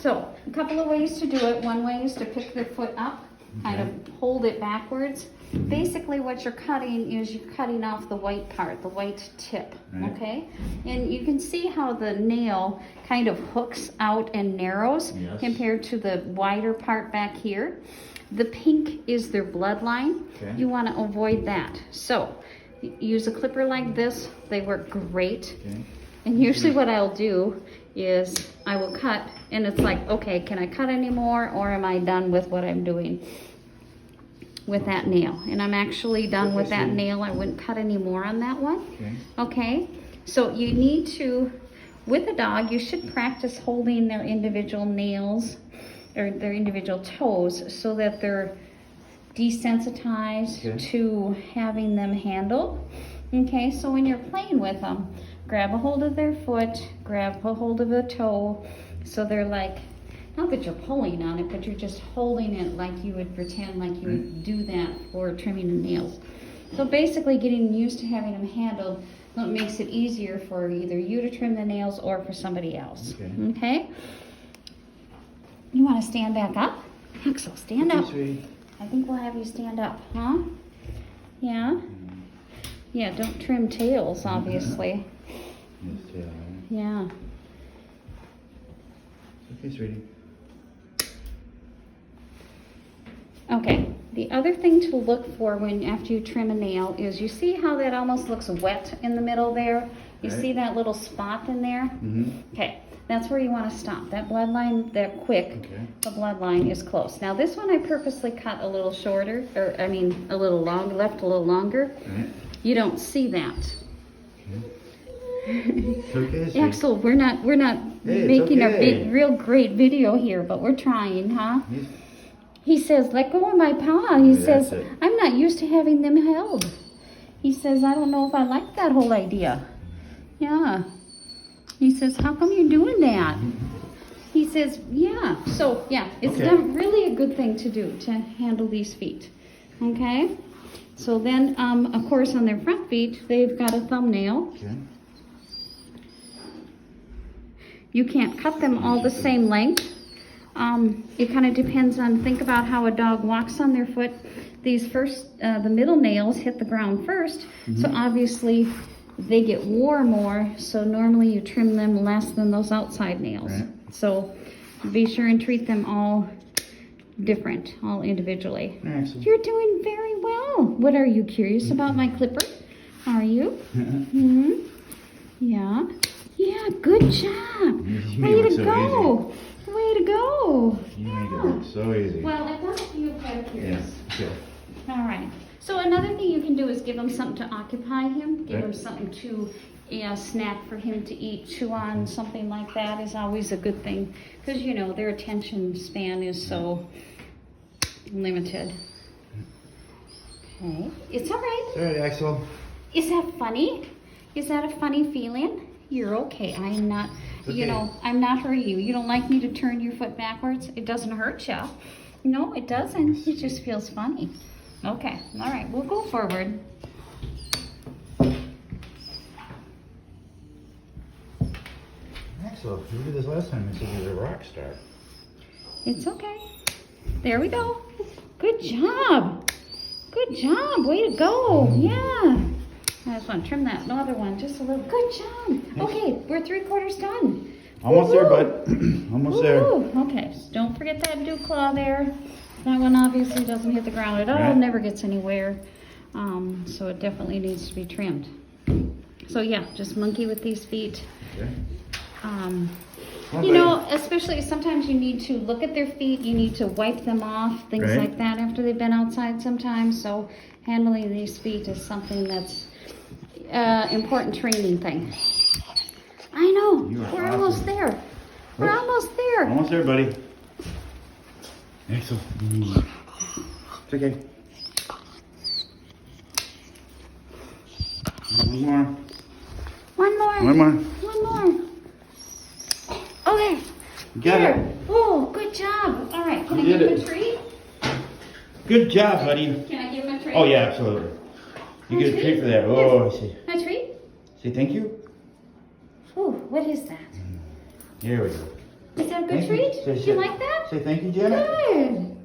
So, a couple of ways to do it. One way is to pick the foot up, kind of hold it backwards. Basically what you're cutting is you're cutting off the white part, the white tip, okay? And you can see how the nail kind of hooks out and narrows compared to the wider part back here. The pink is their bloodline. You want to avoid that. So, use a clipper like this. They work great. And usually what I'll do is I will cut, and it's like, okay, can I cut anymore, or am I done with what I'm doing with that nail? And I'm actually done with that nail. I wouldn't cut any more on that one. Okay, so you need to, with a dog, you should practice holding their individual nails or their individual toes so that they're desensitized to having them handled. Okay, so when you're playing with them, grab a hold of their foot, grab a hold of the toe, so they're like, not that you're pulling on it, but you're just holding it like you would pretend like you would do that for trimming the nails. So basically getting used to having them handled makes it easier for either you to trim the nails or for somebody else. Okay? You want to stand back up? Axel, stand up. I think we'll have you stand up, huh? Yeah? Yeah, don't trim tails, obviously. Yeah. Okay, sweetie. Okay, the other thing to look for when after you trim a nail is you see how that almost looks wet in the middle there? You see that little spot in there? Okay, that's where you want to stop. That bloodline, that quick, the bloodline is close. Now this one I purposely cut a little shorter, or I mean a little long, left a little longer. You don't see that. Axel, we're not making a real great video here, but we're trying, huh? He says, let go of my paw. He says, I'm not used to having them held. He says, I don't know if I like that whole idea. Yeah. He says, how come you're doing that? He says, yeah. So, yeah, it's really a good thing to do to handle these feet. Okay? So then, of course, on their front feet, they've got a thumbnail. You can't cut them all the same length. It kind of depends on, think about how a dog walks on their foot. These first, the middle nails hit the ground first, so obviously they get wore more, so normally you trim them less than those outside nails. So be sure and treat them all different, all individually. You're doing very well. What, are you curious about my clipper? Are you? Yeah. Yeah, good job. Way to go. Way to go. You make it look so easy. Well, I've got a few pedicures. All right. So another thing you can do is give him something to occupy him. Give him something to, a snack for him to eat, chew on, something like that is always a good thing. Because, you know, their attention span is so limited. Okay. It's all right. It's all right, Axel. Is that funny? Is that a funny feeling? You're okay. I'm not, you know, I'm not hurting you. You don't like me to turn your foot backwards? It doesn't hurt you. No, it doesn't. It just feels funny. Okay. All right. We'll go forward. Axel, you did this last time. You said you were a rock star. It's okay. There we go. Good job. Good job. Way to go. Yeah. I just want to trim that other one just a little. Good job. Okay, we're 3/4 done. Almost there, bud. Almost there. Okay, so don't forget that dew claw there. That one obviously doesn't hit the ground at all, never gets anywhere. So it definitely needs to be trimmed. So yeah, just monkey with these feet. You know, especially sometimes you need to look at their feet, you need to wipe them off, things like that after they've been outside sometimes. So handling these feet is something that's important training thing. I know. We're almost there. We're almost there. Almost there, buddy. Axel. It's okay. One more. One more. One more. One more. Okay. Got it. Oh, good job. All right. Can I give him a treat? Good job, buddy. Can I give him a treat? Oh, yeah, absolutely. You get a treat for that. Oh, I see. A treat? Say thank you. Oh, what is that? Here we go. Is that a good Thank you. treat? Say- Did you like that? Say thank you, Janet. Good.